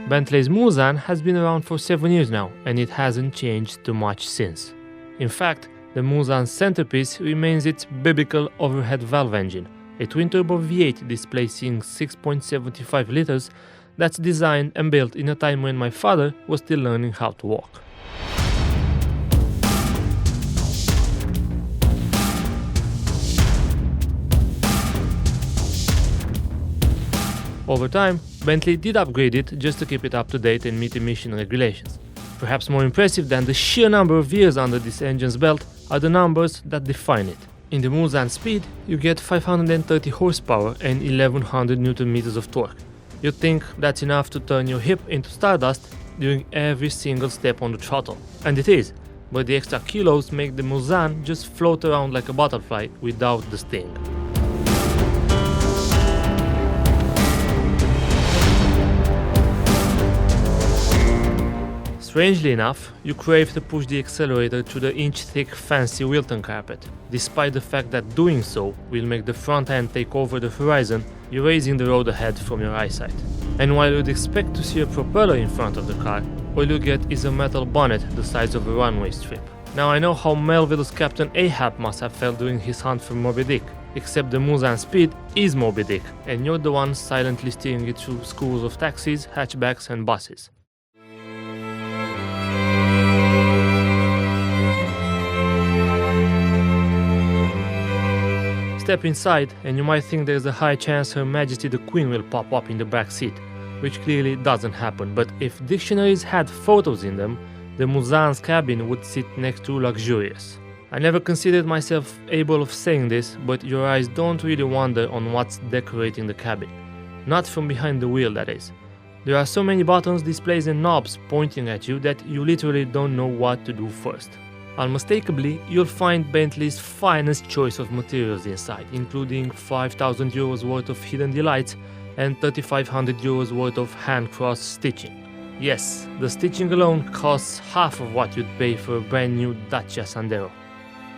Bentley's Mulsanne has been around for 7 years now, and it hasn't changed too much since. In fact, the Mulsanne's centerpiece remains its biblical overhead valve engine, a twin-turbo V8 displacing 6.75 liters that's designed and built in a time when my father was still learning how to walk. Over time, Bentley did upgrade it just to keep it up to date and meet emission regulations. Perhaps more impressive than the sheer number of years under this engine's belt are the numbers that define it. In the Mulsanne Speed, you get 530 horsepower and 1100 Nm of torque. You'd think that's enough to turn your hip into stardust during every single step on the throttle. And it is, but the extra kilos make the Mulsanne just float around like a butterfly without the sting. Strangely enough, you crave to push the accelerator through the inch-thick fancy Wilton carpet, despite the fact that doing so will make the front end take over the horizon, erasing the road ahead from your eyesight. And while you'd expect to see a propeller in front of the car, all you get is a metal bonnet the size of a runway strip. Now I know how Melville's Captain Ahab must have felt during his hunt for Moby Dick, except the Mulsanne Speed is Moby Dick, and you're the one silently steering it through schools of taxis, hatchbacks and buses. Step inside and you might think there's a high chance Her Majesty the Queen will pop up in the back seat, which clearly doesn't happen, but if dictionaries had photos in them, the Mulsanne's cabin would sit next to luxurious. I never considered myself able of saying this, but your eyes don't really wander on what's decorating the cabin. Not from behind the wheel, that is. There are so many buttons, displays and knobs pointing at you that you literally don't know what to do first. Unmistakably, you'll find Bentley's finest choice of materials inside, including €5,000 worth of hidden delights and €3,500 worth of hand-crossed stitching. Yes, the stitching alone costs half of what you'd pay for a brand new Dacia Sandero.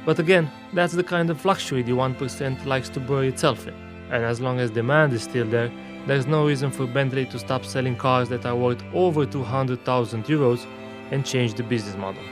But again, that's the kind of luxury the 1% likes to bury itself in. And as long as demand is still there, there's no reason for Bentley to stop selling cars that are worth over €200,000 and change the business model.